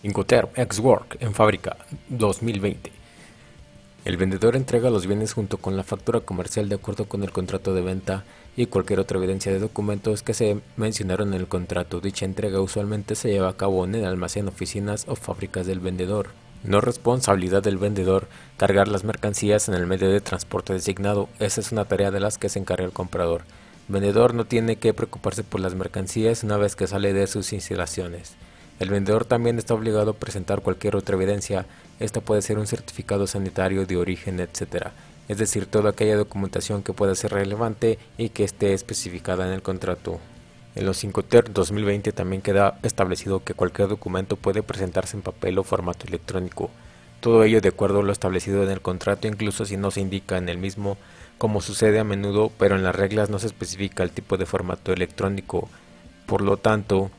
Incoterm Ex-Work en fábrica 2020. El vendedor entrega los bienes junto con la factura comercial de acuerdo con el contrato de venta y cualquier otra evidencia de documentos que se mencionaron en el contrato. Dicha entrega usualmente se lleva a cabo en el almacén, oficinas o fábricas del vendedor. No es responsabilidad del vendedor cargar las mercancías en el medio de transporte designado. Esa es una tarea de las que se encarga el comprador. El vendedor no tiene que preocuparse por las mercancías una vez que sale de sus instalaciones. El vendedor también está obligado a presentar cualquier otra evidencia. Esta puede ser un certificado sanitario de origen, etc. Es decir, toda aquella documentación que pueda ser relevante y que esté especificada en el contrato. En los Incoterm 2020 también queda establecido que cualquier documento puede presentarse en papel o formato electrónico. Todo ello de acuerdo a lo establecido en el contrato, incluso si no se indica en el mismo, como sucede a menudo, pero en las reglas no se especifica el tipo de formato electrónico. Por lo tanto,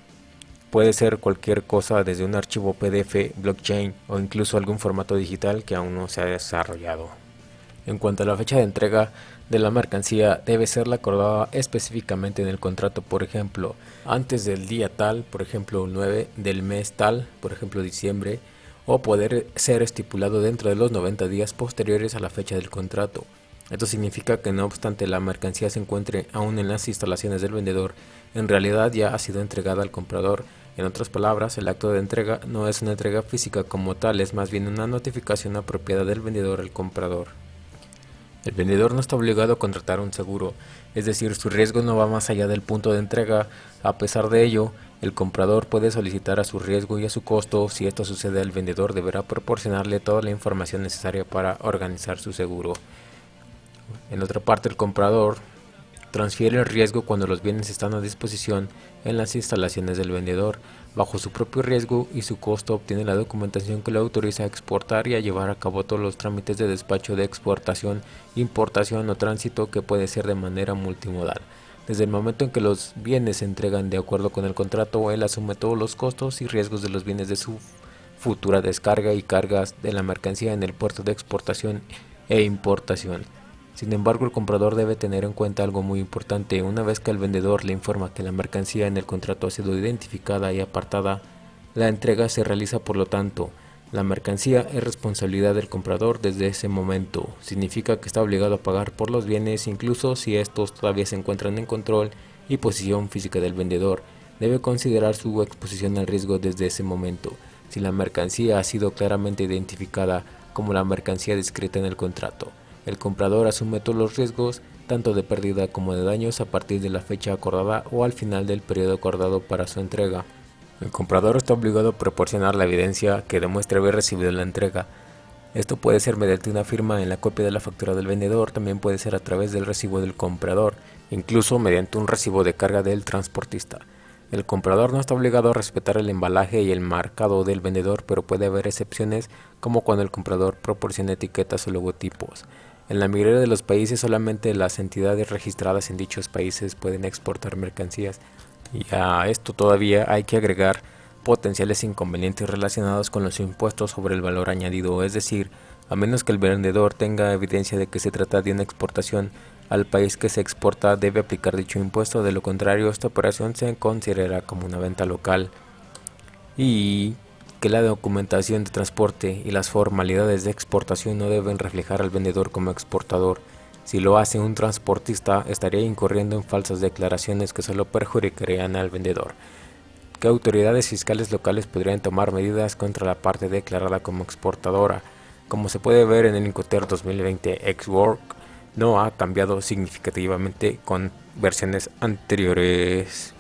puede ser cualquier cosa desde un archivo PDF, blockchain o incluso algún formato digital que aún no se ha desarrollado. En cuanto a la fecha de entrega de la mercancía, debe ser la acordada específicamente en el contrato, por ejemplo, antes del día tal, por ejemplo 9 del mes tal, por ejemplo diciembre, o poder ser estipulado dentro de los 90 días posteriores a la fecha del contrato. Esto significa que no obstante la mercancía se encuentre aún en las instalaciones del vendedor, en realidad ya ha sido entregada al comprador. En otras palabras, el acto de entrega no es una entrega física como tal, es más bien una notificación apropiada del vendedor al comprador. El vendedor no está obligado a contratar un seguro, es decir, su riesgo no va más allá del punto de entrega. A pesar de ello, el comprador puede solicitar a su riesgo y a su costo. Si esto sucede, el vendedor deberá proporcionarle toda la información necesaria para organizar su seguro. En otra parte, el comprador transfiere el riesgo cuando los bienes están a disposición en las instalaciones del vendedor. Bajo su propio riesgo y su costo obtiene la documentación que le autoriza a exportar y a llevar a cabo todos los trámites de despacho de exportación, importación o tránsito, que puede ser de manera multimodal. Desde el momento en que los bienes se entregan de acuerdo con el contrato, él asume todos los costos y riesgos de los bienes de su futura descarga y cargas de la mercancía en el puerto de exportación e importación. Sin embargo, el comprador debe tener en cuenta algo muy importante. Una vez que el vendedor le informa que la mercancía en el contrato ha sido identificada y apartada, la entrega se realiza. Por lo tanto, la mercancía es responsabilidad del comprador desde ese momento. Significa que está obligado a pagar por los bienes, incluso si estos todavía se encuentran en control y posesión física del vendedor. Debe considerar su exposición al riesgo desde ese momento. Si la mercancía ha sido claramente identificada como la mercancía descrita en el contrato, el comprador asume todos los riesgos, tanto de pérdida como de daños, a partir de la fecha acordada o al final del periodo acordado para su entrega. El comprador está obligado a proporcionar la evidencia que demuestre haber recibido la entrega. Esto puede ser mediante una firma en la copia de la factura del vendedor, también puede ser a través del recibo del comprador, incluso mediante un recibo de carga del transportista. El comprador no está obligado a respetar el embalaje y el marcado del vendedor, pero puede haber excepciones, como cuando el comprador proporciona etiquetas o logotipos. En la mayoría de los países, solamente las entidades registradas en dichos países pueden exportar mercancías. Y a esto todavía hay que agregar potenciales inconvenientes relacionados con los impuestos sobre el valor añadido, es decir, a menos que el vendedor tenga evidencia de que se trata de una exportación al país que se exporta, debe aplicar dicho impuesto. De lo contrario, esta operación se considerará como una venta local. Y que la documentación de transporte y las formalidades de exportación no deben reflejar al vendedor como exportador. Si lo hace un transportista, estaría incurriendo en falsas declaraciones que solo perjudicarían al vendedor. ¿Qué autoridades fiscales locales podrían tomar medidas contra la parte declarada como exportadora? Como se puede ver en el Incoterm 2020, Ex-Work no ha cambiado significativamente con versiones anteriores.